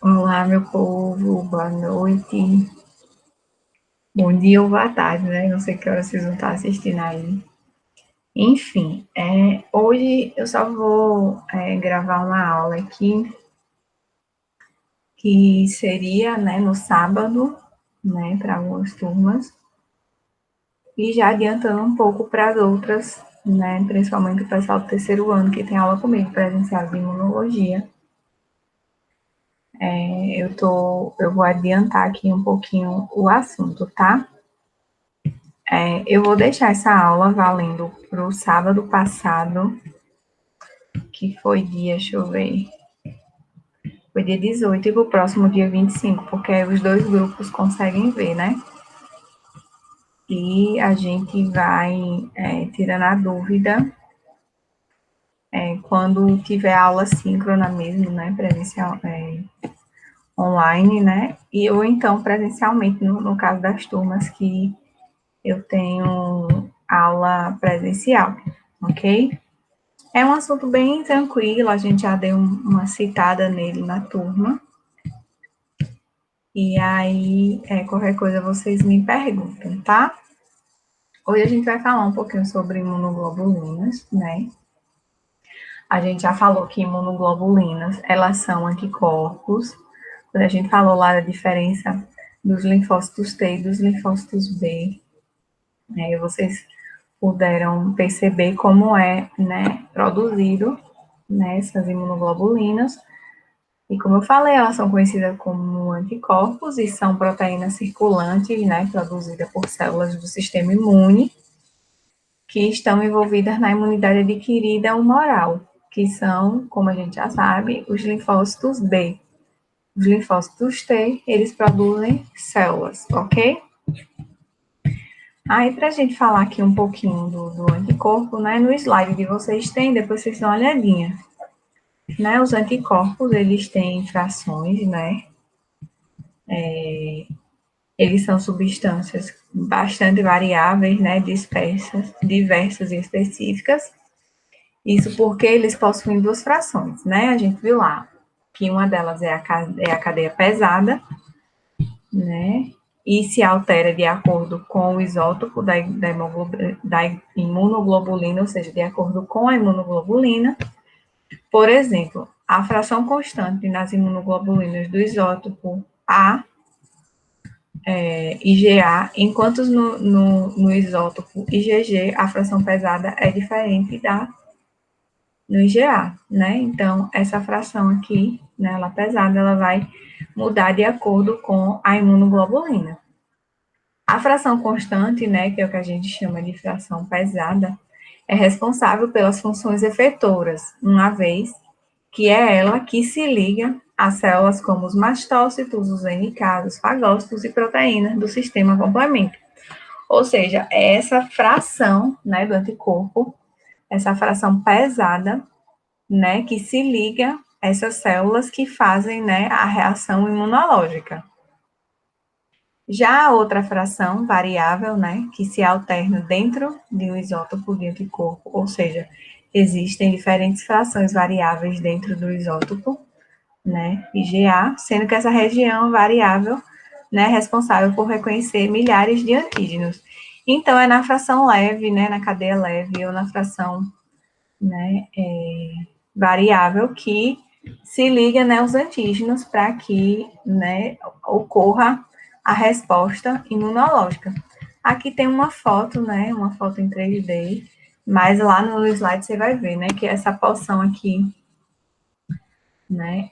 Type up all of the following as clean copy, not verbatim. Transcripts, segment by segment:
Olá, meu povo, boa noite, bom dia ou boa tarde, né? Não sei que hora vocês vão estar assistindo aí. Enfim, hoje eu só vou gravar uma aula aqui, que seria, né, no sábado, né, para algumas turmas, e já adiantando um pouco para as outras, né, principalmente o pessoal do terceiro ano, que tem aula comigo, presencial de imunologia. Eu vou adiantar aqui um pouquinho o assunto, tá? Eu vou deixar essa aula valendo para o sábado passado, que foi dia, deixa eu ver, foi dia 18, e para o próximo dia 25, porque aí os dois grupos conseguem ver, né? E a gente vai tirando a dúvida quando tiver aula síncrona mesmo, né? Presencial, online, né? Ou então presencialmente, no caso das turmas que eu tenho aula presencial, ok? É um assunto bem tranquilo, a gente já deu uma citada nele na turma. E aí, qualquer coisa vocês me perguntam, tá? Hoje a gente vai falar um pouquinho sobre imunoglobulinas, né? A gente já falou que imunoglobulinas, elas são anticorpos. Quando a gente falou lá da diferença dos linfócitos T e dos linfócitos B, né? Vocês puderam perceber como é, né, produzido, né, essas imunoglobulinas. E como eu falei, elas são conhecidas como anticorpos e são proteínas circulantes, né, produzidas por células do sistema imune, que estão envolvidas na imunidade adquirida humoral, que são, como a gente já sabe, os linfócitos B. Os linfócitos T, eles produzem células, ok? Aí, para a gente falar aqui um pouquinho do anticorpo, né, no slide que vocês têm, depois vocês dão uma olhadinha. Né, os anticorpos, eles têm frações, né, eles são substâncias bastante variáveis, né, dispersas, diversas e específicas. Isso porque eles possuem duas frações, né? A gente viu lá que uma delas é a cadeia pesada, né? E se altera de acordo com o isótopo da imunoglobulina, ou seja, de acordo com a imunoglobulina. Por exemplo, a fração constante nas imunoglobulinas do isótopo A IgA, enquanto no isótopo IgG a fração pesada é diferente da no IgA, né? Então, essa fração aqui, né, ela pesada, ela vai mudar de acordo com a imunoglobulina. A fração constante, né, que é o que a gente chama de fração pesada, é responsável pelas funções efetoras, uma vez que é ela que se liga às células como os mastócitos, os NK, os fagócitos e proteínas do sistema complemento. Ou seja, é essa fração, né, do anticorpo, essa fração pesada, né, que se liga a essas células que fazem, né, a reação imunológica. Já a outra fração variável, né, que se alterna dentro de um isótopo de anticorpo, ou seja, existem diferentes frações variáveis dentro do isótopo, né, IgA, sendo que essa região variável, né, é responsável por reconhecer milhares de antígenos. Então, é na fração leve, né, na cadeia leve, ou na fração, né, variável que se liga, né, os antígenos para que, né, ocorra a resposta imunológica. Aqui tem uma foto, né, uma foto em 3D, mas lá no slide você vai ver, né, que essa porção aqui, né,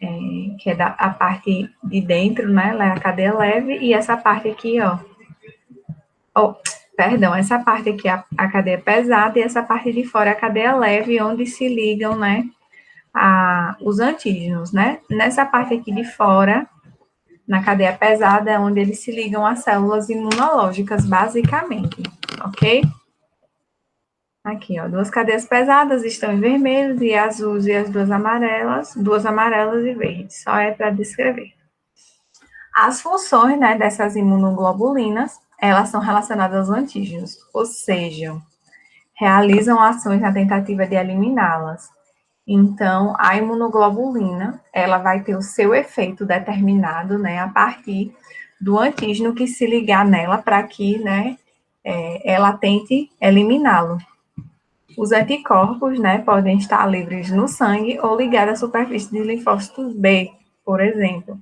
que é a parte de dentro, né, é a cadeia leve, e essa parte aqui, ó, perdão, essa parte aqui é a cadeia pesada, e essa parte de fora é a cadeia leve, onde se ligam, né, os antígenos, né? Nessa parte aqui de fora, na cadeia pesada, é onde eles se ligam às células imunológicas, basicamente, ok? Aqui, ó, duas cadeias pesadas estão em vermelho e azuis e as duas amarelas e verdes, só é para descrever. As funções, né, dessas imunoglobulinas, elas são relacionadas aos antígenos, ou seja, realizam ações na tentativa de eliminá-las. Então, a imunoglobulina, ela vai ter o seu efeito determinado, né, a partir do antígeno que se ligar nela para que, né, ela tente eliminá-lo. Os anticorpos, né, podem estar livres no sangue ou ligados à superfície de linfócitos B, por exemplo.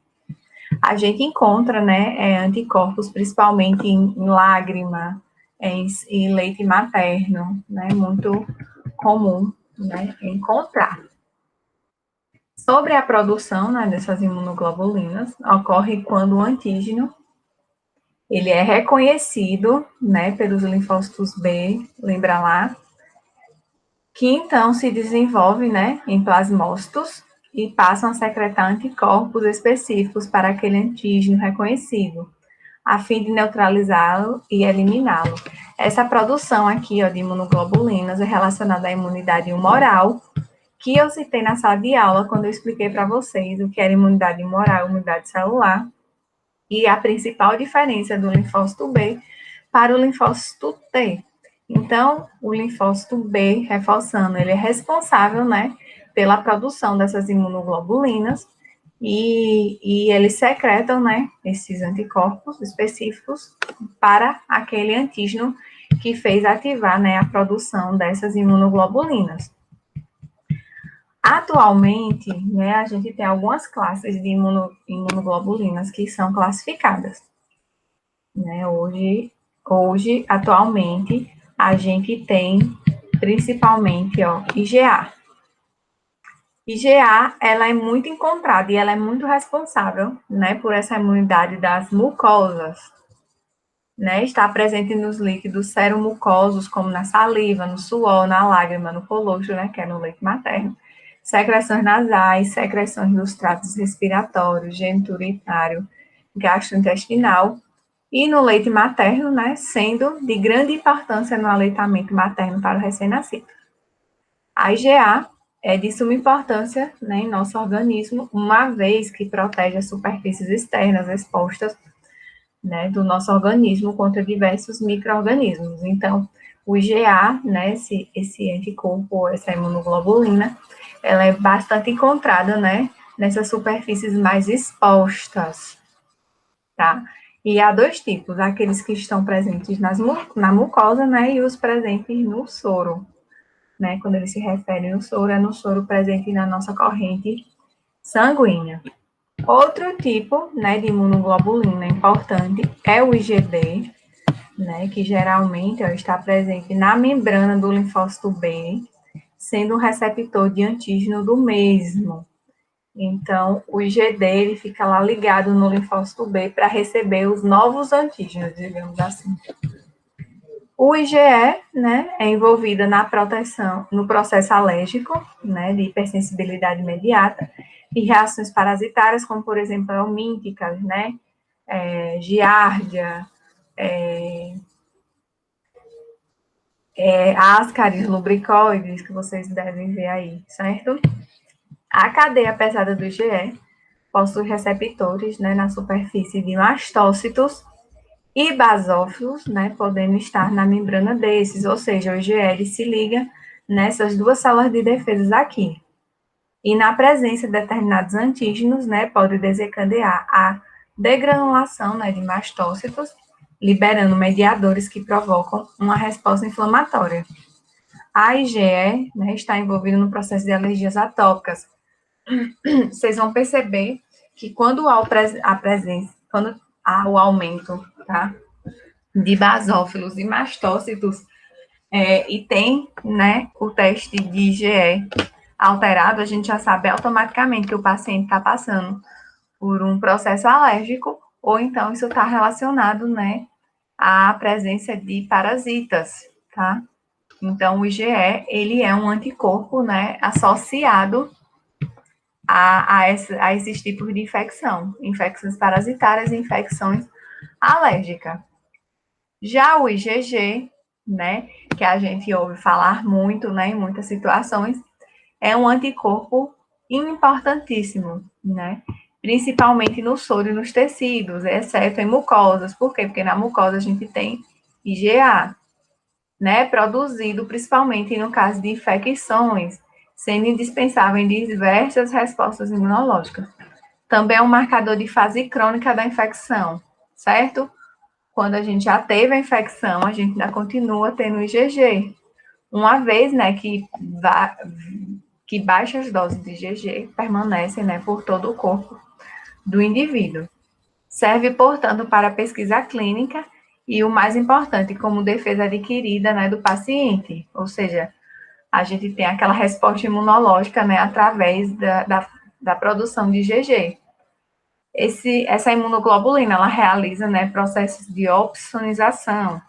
A gente encontra, né, anticorpos principalmente em lágrima, em leite materno, né, muito comum, né, encontrar. Sobre a produção, né, dessas imunoglobulinas, ocorre quando o antígeno ele é reconhecido, né, pelos linfócitos B, lembra lá, que então se desenvolve, né, em plasmócitos e passam a secretar anticorpos específicos para aquele antígeno reconhecido, a fim de neutralizá-lo e eliminá-lo. Essa produção aqui, ó, de imunoglobulinas é relacionada à imunidade humoral, que eu citei na sala de aula quando eu expliquei para vocês o que era imunidade humoral e imunidade celular, e a principal diferença do linfócito B para o linfócito T. Então, o linfócito B, reforçando, ele é responsável, né, pela produção dessas imunoglobulinas e eles secretam, né, esses anticorpos específicos para aquele antígeno que fez ativar, né, a produção dessas imunoglobulinas. Atualmente, né, a gente tem algumas classes de imunoglobulinas que são classificadas. Né? Atualmente, a gente tem principalmente, ó, IgA. IgA, ela é muito encontrada e ela é muito responsável, né, por essa imunidade das mucosas, né? Está presente nos líquidos seromucosos, como na saliva, no suor, na lágrima, no colostro, né, que é no leite materno, secreções nasais, secreções dos tratos respiratórios, geniturinário, gastrointestinal, e no leite materno, né, sendo de grande importância no aleitamento materno para o recém-nascido. A IgA é de suma importância, né, em nosso organismo, uma vez que protege as superfícies externas expostas, né, do nosso organismo contra diversos micro-organismos. Então, o IgA, né, esse anticorpo, essa imunoglobulina, ela é bastante encontrada, né, nessas superfícies mais expostas, tá? E há dois tipos, aqueles que estão presentes na mucosa, né, e os presentes no soro, né? Quando ele se refere no soro, é no soro presente na nossa corrente sanguínea. Outro tipo, né, de imunoglobulina importante é o IgD, né, que geralmente ó, está presente na membrana do linfócito B, sendo um receptor de antígeno do mesmo. Então, o IgD ele fica lá ligado no linfócito B para receber os novos antígenos, digamos assim. O IgE, né, é envolvida na proteção, no processo alérgico, né, de hipersensibilidade imediata, e reações parasitárias, como, por exemplo, helmínticas, né, giardia, ascaris lubricoides, que vocês devem ver aí, certo? A cadeia pesada do IgE possui receptores, né, na superfície de mastócitos e basófilos, né, podendo estar na membrana desses, ou seja, o IgL se liga nessas duas células de defesa aqui. E na presença de determinados antígenos, né, pode desencadear a degranulação, né, de mastócitos, liberando mediadores que provocam uma resposta inflamatória. A IgE, né, está envolvida no processo de alergias atópicas. Vocês vão perceber que quando há a presença, quando há o aumento, tá, de basófilos e mastócitos, e tem, né, o teste de IgE alterado, a gente já sabe automaticamente que o paciente está passando por um processo alérgico, ou então isso está relacionado, né, à presença de parasitas, tá? Então, o IgE, ele é um anticorpo, né, associado a esses tipos de infecção, infecções parasitárias e infecções alérgicas. Já o IgG, né, que a gente ouve falar muito, né, em muitas situações, é um anticorpo importantíssimo, né, principalmente no soro e nos tecidos, exceto em mucosas. Por quê? Porque na mucosa a gente tem IgA, né, produzido principalmente no caso de infecções sendo indispensável em diversas respostas imunológicas. Também é um marcador de fase crônica da infecção, certo? Quando a gente já teve a infecção, a gente ainda continua tendo IgG. Uma vez, né, que baixas doses de IgG permanecem, né, por todo o corpo do indivíduo. Serve, portanto, para pesquisa clínica e, o mais importante, como defesa adquirida, né, do paciente. Ou seja, a gente tem aquela resposta imunológica, né, através da produção de IgG. Essa imunoglobulina, ela realiza, né, processos de opsonização,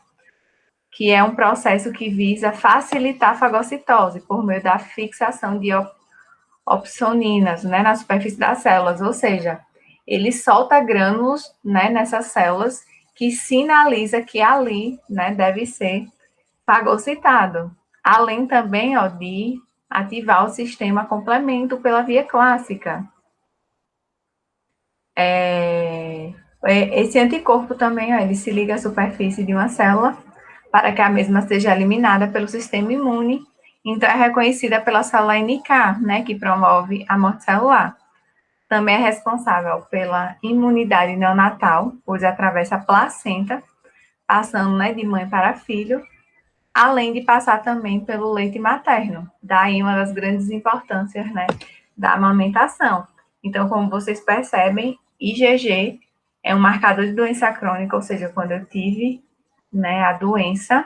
que é um processo que visa facilitar a fagocitose por meio da fixação de opsoninas, né, na superfície das células, ou seja, ele solta grânulos, né, nessas células que sinaliza que ali, né, deve ser fagocitado. Além também, ó, de ativar o sistema complemento pela via clássica. Esse anticorpo também, ó, ele se liga à superfície de uma célula para que a mesma seja eliminada pelo sistema imune. Então, é reconhecida pela célula NK, né, que promove a morte celular. Também é responsável pela imunidade neonatal, pois atravessa a placenta, passando, né, de mãe para filho, além de passar também pelo leite materno. Daí uma das grandes importâncias, né, da amamentação. Então, como vocês percebem, IgG é um marcador de doença crônica, ou seja, quando eu tive, né, a doença,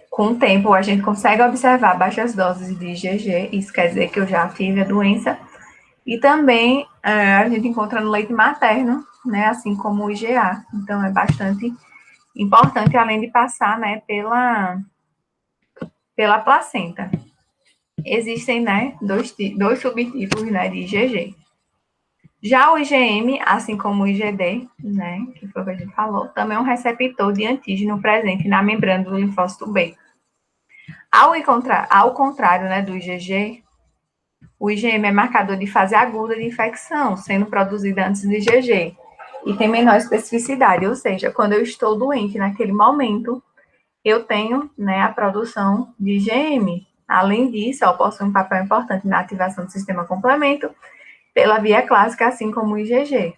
com o tempo a gente consegue observar baixas doses de IgG, isso quer dizer que eu já tive a doença, e também a gente encontra no leite materno, né, assim como o IgA. Então, é bastante importante, além de passar, né, pela placenta. Existem, né, dois subtipos, né, de IgG. Já o IgM, assim como o IgD, né, que foi o que a gente falou, também é um receptor de antígeno presente na membrana do linfócito B. Ao contrário, né, do IgG, o IgM é marcador de fase aguda de infecção, sendo produzida antes do IgG, e tem menor especificidade, ou seja, quando eu estou doente naquele momento, eu tenho, né, a produção de IgM. Além disso, eu possui um papel importante na ativação do sistema complemento pela via clássica, assim como o IgG.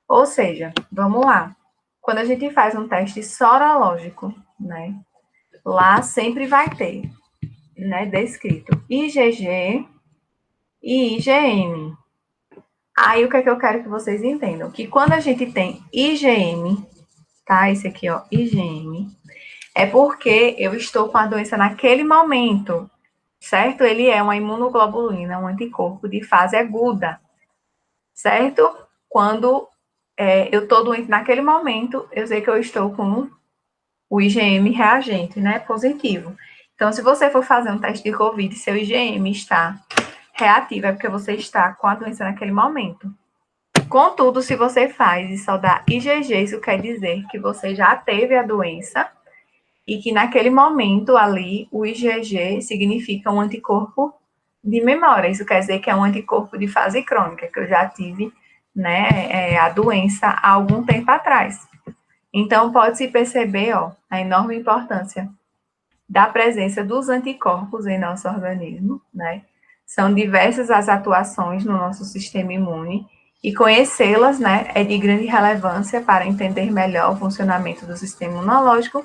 Ou seja, vamos lá. Quando a gente faz um teste sorológico, né, lá sempre vai ter, né, descrito IgG e IgM. Aí, o que é que eu quero que vocês entendam? Que quando a gente tem IgM, tá? Esse aqui, ó, IgM, é porque eu estou com a doença naquele momento, certo? Ele é uma imunoglobulina, um anticorpo de fase aguda, certo? Quando eu estou doente naquele momento, eu sei que eu estou com o IgM reagente, né? Positivo. Então, se você for fazer um teste de Covid e seu IgM está reativo, é porque você está com a doença naquele momento. Contudo, se você faz e só dá IgG, isso quer dizer que você já teve a doença e que naquele momento ali o IgG significa um anticorpo de memória. Isso quer dizer que é um anticorpo de fase crônica, que eu já tive, né, a doença há algum tempo atrás. Então, pode-se perceber, ó, a enorme importância da presença dos anticorpos em nosso organismo, né? São diversas as atuações no nosso sistema imune e conhecê-las, né, é de grande relevância para entender melhor o funcionamento do sistema imunológico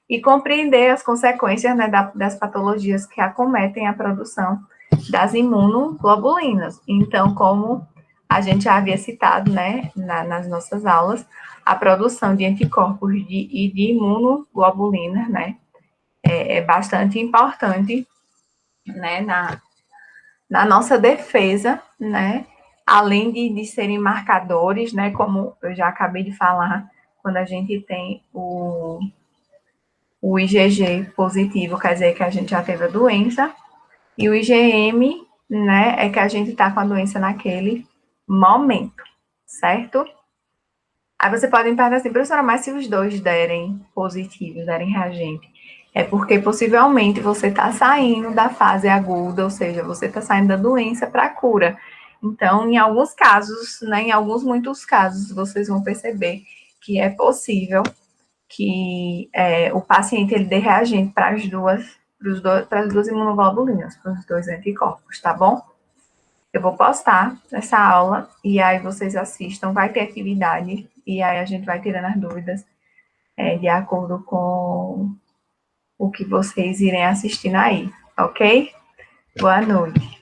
e compreender as consequências, né, das patologias que acometem a produção das imunoglobulinas. Então, como a gente já havia citado, né, nas nossas aulas, a produção de anticorpos e de imunoglobulinas, né, é bastante importante, né, na nossa defesa, né, além de serem marcadores, né, como eu já acabei de falar, quando a gente tem o IgG positivo, quer dizer que a gente já teve a doença, e o IgM, né, é que a gente está com a doença naquele momento, certo? Aí você pode me perguntar assim, professora, mas se os dois derem positivo, derem reagente, é porque possivelmente você está saindo da fase aguda, ou seja, você está saindo da doença para a cura. Então, em alguns casos, né, em alguns muitos casos, vocês vão perceber que é possível que o paciente ele dê reagente para as duas, para as duas imunoglobulinas, para os dois anticorpos, tá bom? Eu vou postar essa aula e aí vocês assistam, vai ter atividade e aí a gente vai tirando as dúvidas de acordo com o que vocês irem assistindo aí, ok? Boa noite.